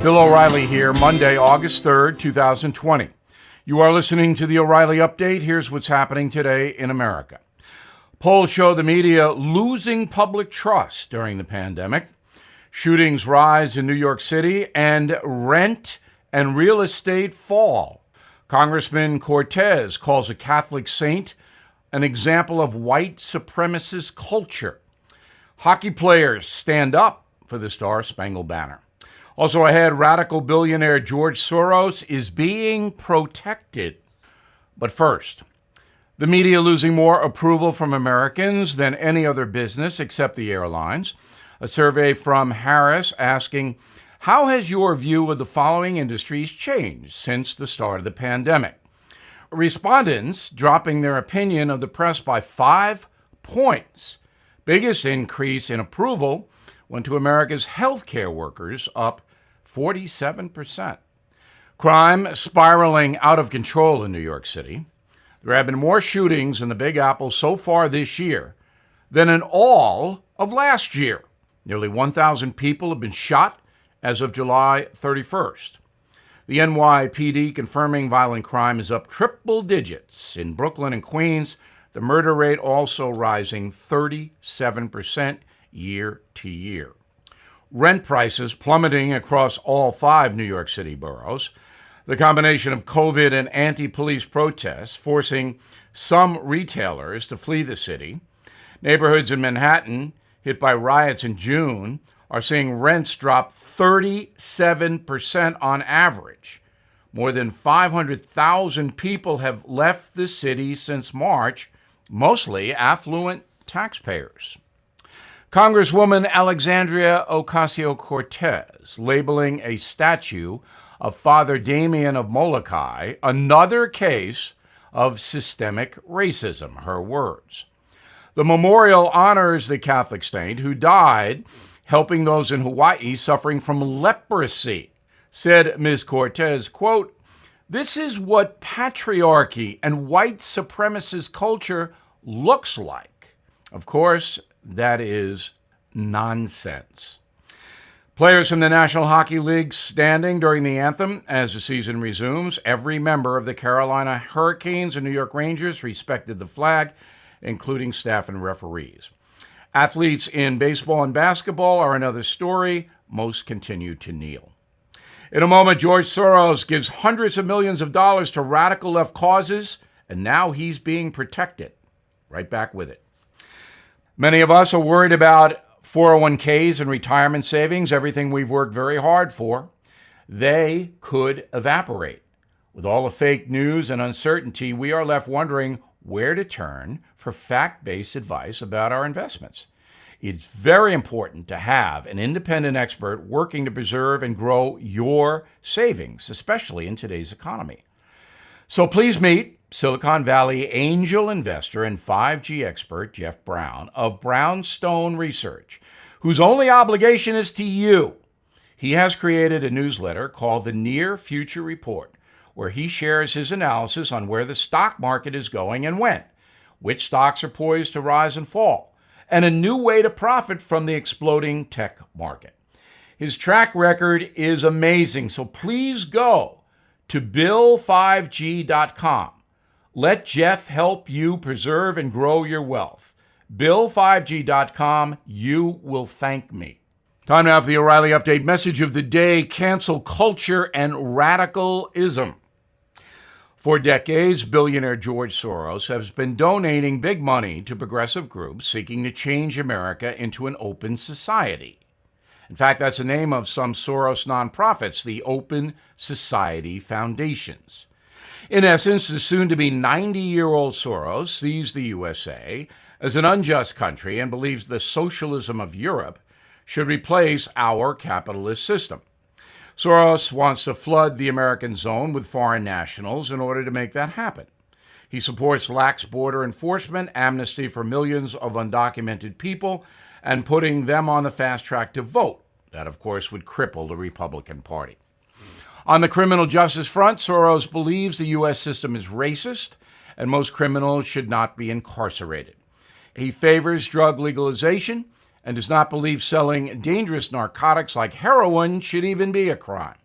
Bill O'Reilly here, Monday, August 3rd, 2020. You are listening to the O'Reilly Update. Here's what's happening today in America. Polls show the media losing public trust during the pandemic. Shootings rise in New York City, and rent and real estate fall. Congresswoman Cortez calls a Catholic saint an example of white supremacist culture. Hockey players stand up for the Star Spangled Banner. Also ahead, radical billionaire George Soros is being protected. But first, the media losing more approval from Americans than any other business except the airlines. A survey from Harris asking, how has your view of the following industries changed since the start of the pandemic? Respondents dropping their opinion of the press by 5 points. Biggest increase in approval went to America's healthcare workers, up 47%. Crime spiraling out of control in New York City. There have been more shootings in the Big Apple so far this year than in all of last year. Nearly 1,000 people have been shot as of July 31st. The NYPD confirming violent crime is up triple digits. In Brooklyn and Queens, the murder rate also rising 37% year to year. Rent prices plummeting across all 5 New York City boroughs. The combination of COVID and anti-police protests forcing some retailers to flee the city. Neighborhoods in Manhattan hit by riots in June are seeing rents drop 37% on average. More than 500,000 people have left the city since March, mostly affluent taxpayers. Congresswoman Alexandria Ocasio-Cortez labeling a statue of Father Damien of Molokai another case of systemic racism, her words. The memorial honors the Catholic saint who died helping those in Hawaii suffering from leprosy. Said Ms. Cortez, quote, "This is what patriarchy and white supremacist culture looks like." Of course, that is nonsense. Players from the National Hockey League standing during the anthem as the season resumes. Every member of the Carolina Hurricanes and New York Rangers respected the flag, including staff and referees. Athletes in baseball and basketball are another story. Most continue to kneel. In a moment, George Soros gives hundreds of millions of dollars to radical left causes, and now he's being protected. Right back with it. Many of us are worried about 401ks and retirement savings, everything we've worked very hard for. They could evaporate. With all the fake news and uncertainty, we are left wondering where to turn for fact-based advice about our investments. It's very important to have an independent expert working to preserve and grow your savings, especially in today's economy. So please meet Silicon Valley angel investor and 5G expert Jeff Brown of Brownstone Research, whose only obligation is to you. He has created a newsletter called the Near Future Report, where he shares his analysis on where the stock market is going and when, which stocks are poised to rise and fall, and a new way to profit from the exploding tech market. His track record is amazing, so please go to bill5g.com. Let Jeff help you preserve and grow your wealth. Bill5g.com. You will thank me. Time now for the O'Reilly Update message of the day: cancel culture and radicalism. For decades, billionaire George Soros has been donating big money to progressive groups seeking to change America into an open society. In fact, that's the name of some Soros nonprofits, the Open Society Foundations. In essence, the soon-to-be 90-year-old Soros sees the USA as an unjust country and believes the socialism of Europe should replace our capitalist system. Soros wants to flood the American zone with foreign nationals in order to make that happen. He supports lax border enforcement, amnesty for millions of undocumented people, and putting them on the fast track to vote. That, of course, would cripple the Republican Party. On the criminal justice front, Soros believes the U.S. system is racist and most criminals should not be incarcerated. He favors drug legalization and does not believe selling dangerous narcotics like heroin should even be a crime.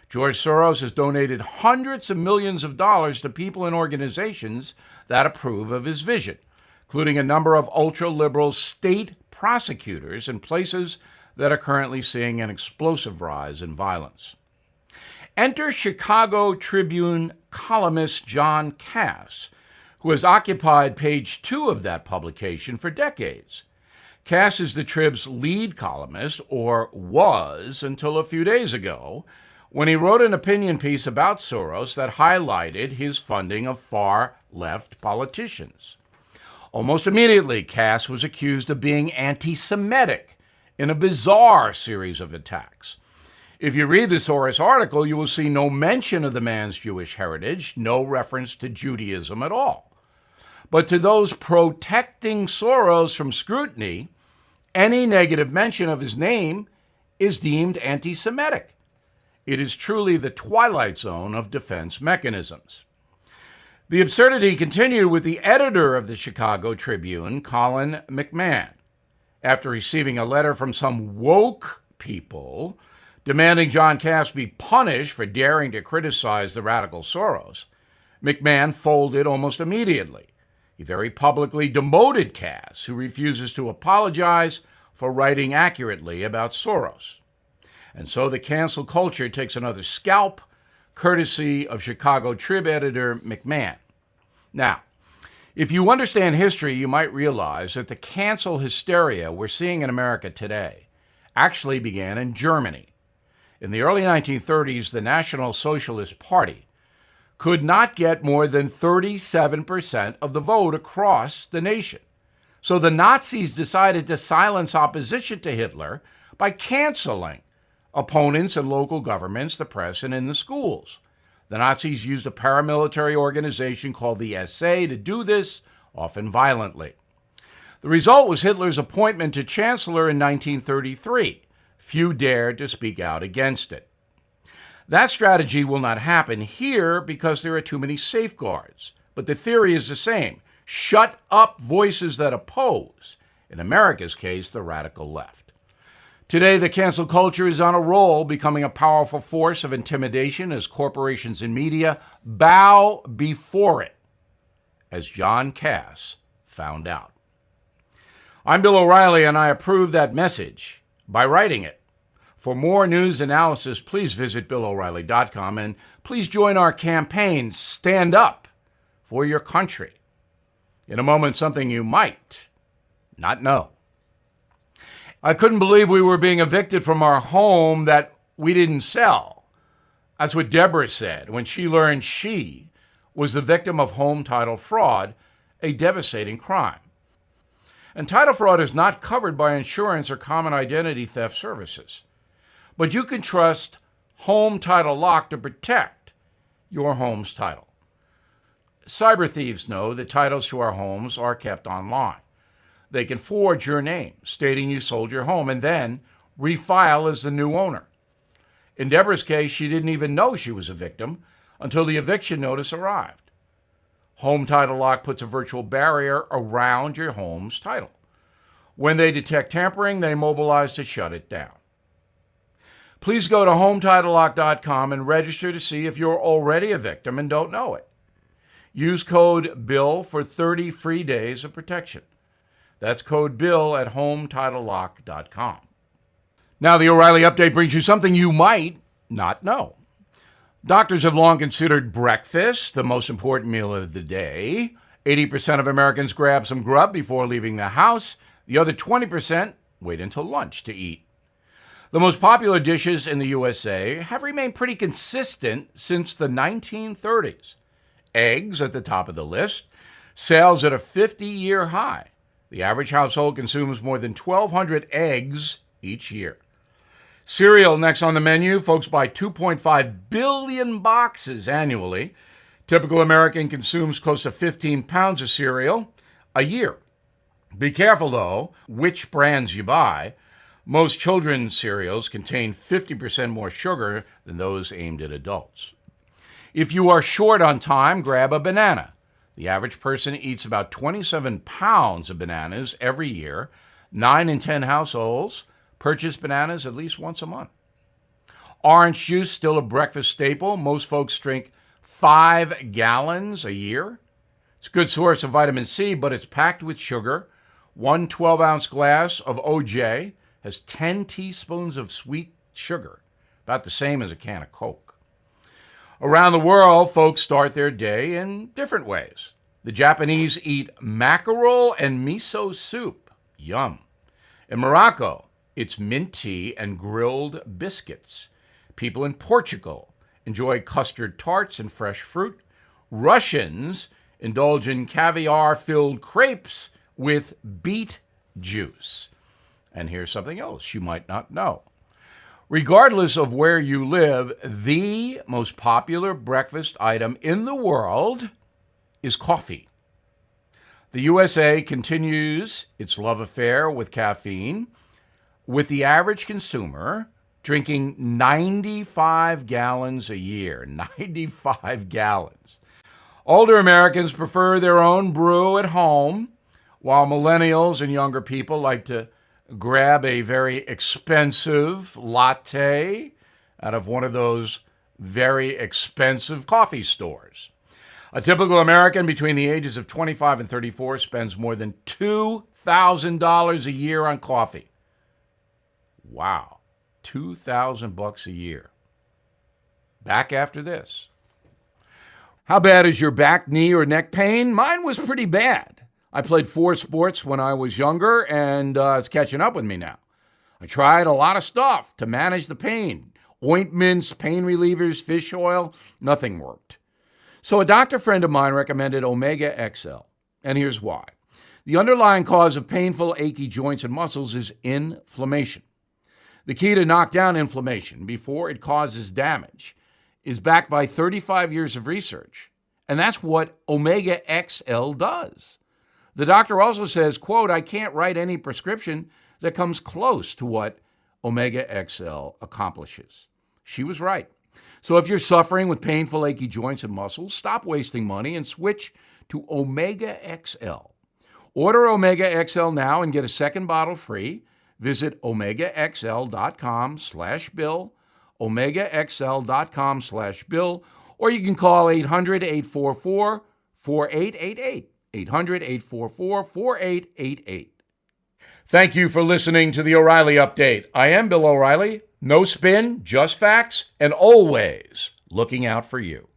George Soros has donated hundreds of millions of dollars to people and organizations that approve of his vision, including a number of ultra-liberal state prosecutors in places that are currently seeing an explosive rise in violence. Enter Chicago Tribune columnist John Cass, who has occupied page 2 of that publication for decades. Cass is the Trib's lead columnist, or was until a few days ago, when he wrote an opinion piece about Soros that highlighted his funding of far-left politicians. Almost immediately, Cass was accused of being anti-Semitic in a bizarre series of attacks. If you read the Soros article, you will see no mention of the man's Jewish heritage, no reference to Judaism at all. But to those protecting Soros from scrutiny, any negative mention of his name is deemed anti-Semitic. It is truly the twilight zone of defense mechanisms. The absurdity continued with the editor of the Chicago Tribune, Colin McMahon. After receiving a letter from some woke people demanding John Cass be punished for daring to criticize the radical Soros, McMahon folded almost immediately. He very publicly demoted Cass, who refuses to apologize for writing accurately about Soros. And so the cancel culture takes another scalp, courtesy of Chicago Trib editor McMahon. Now, if you understand history, you might realize that the cancel hysteria we're seeing in America today actually began in Germany. In the early 1930s, the National Socialist Party could not get more than 37% of the vote across the nation. So the Nazis decided to silence opposition to Hitler by canceling opponents in local governments, the press, and in the schools. The Nazis used a paramilitary organization called the SA to do this, often violently. The result was Hitler's appointment to chancellor in 1933. Few dared to speak out against it. That strategy will not happen here because there are too many safeguards. But the theory is the same. Shut up voices that oppose. In America's case, the radical left. Today, the cancel culture is on a roll, becoming a powerful force of intimidation as corporations and media bow before it, as John Cass found out. I'm Bill O'Reilly, and I approve that message by writing it. For more news analysis, please visit BillO'Reilly.com, and please join our campaign, Stand Up for Your Country. In a moment, something you might not know. I couldn't believe we were being evicted from our home that we didn't sell. That's what Deborah said when she learned she was the victim of home title fraud, a devastating crime. And title fraud is not covered by insurance or common identity theft services. But you can trust Home Title Lock to protect your home's title. Cyber thieves know that titles to our homes are kept online. They can forge your name, stating you sold your home, and then refile as the new owner. In Deborah's case, she didn't even know she was a victim until the eviction notice arrived. Home Title Lock puts a virtual barrier around your home's title. When they detect tampering, they mobilize to shut it down. Please go to HomeTitleLock.com and register to see if you're already a victim and don't know it. Use code BILL for 30 free days of protection. That's code BILL at HomeTitleLock.com. Now, the O'Reilly Update brings you something you might not know. Doctors have long considered breakfast the most important meal of the day. 80% of Americans grab some grub before leaving the house. The other 20% wait until lunch to eat. The most popular dishes in the USA have remained pretty consistent since the 1930s. Eggs at the top of the list, sales at a 50-year high. The average household consumes more than 1,200 eggs each year. Cereal next on the menu. Folks buy 2.5 billion boxes annually. Typical American consumes close to 15 pounds of cereal a year. Be careful, though, which brands you buy. Most children's cereals contain 50% more sugar than those aimed at adults. If you are short on time, grab a banana. The average person eats about 27 pounds of bananas every year. 9 in 10 households purchase bananas at least once a month. Orange juice, still a breakfast staple. Most folks drink 5 gallons a year. It's a good source of vitamin C, but it's packed with sugar. One 12-ounce glass of OJ has 10 teaspoons of sweet sugar, about the same as a can of Coke. Around the world, folks start their day in different ways. The Japanese eat mackerel and miso soup. Yum. In Morocco, it's mint tea and grilled biscuits. People in Portugal enjoy custard tarts and fresh fruit. Russians indulge in caviar-filled crepes with beet juice. And here's something else you might not know. Regardless of where you live, the most popular breakfast item in the world is coffee. The USA continues its love affair with caffeine, with the average consumer drinking 95 gallons a year. 95 gallons. Older Americans prefer their own brew at home, while millennials and younger people like to grab a very expensive latte out of one of those very expensive coffee stores. A typical American between the ages of 25 and 34 spends more than $2,000 a year on coffee. Wow, $2,000 a year. Back after this. How bad is your back, knee, or neck pain? Mine was pretty bad. I played 4 sports when I was younger, and it's catching up with me now. I tried a lot of stuff to manage the pain. Ointments, pain relievers, fish oil, nothing worked. So a doctor friend of mine recommended Omega XL, and here's why. The underlying cause of painful, achy joints and muscles is inflammation. The key to knock down inflammation before it causes damage is backed by 35 years of research, and that's what Omega XL does. The doctor also says, quote, I can't write any prescription that comes close to what Omega XL accomplishes. She was right. So if you're suffering with painful, achy joints and muscles, stop wasting money and switch to Omega XL. Order Omega XL now and get a second bottle free. Visit omegaxl.com/bill, omegaxl.com/bill, or you can call 800-844-4888. 800-844-4888. Thank you for listening to the O'Reilly Update. I am Bill O'Reilly. No spin, just facts, and always looking out for you.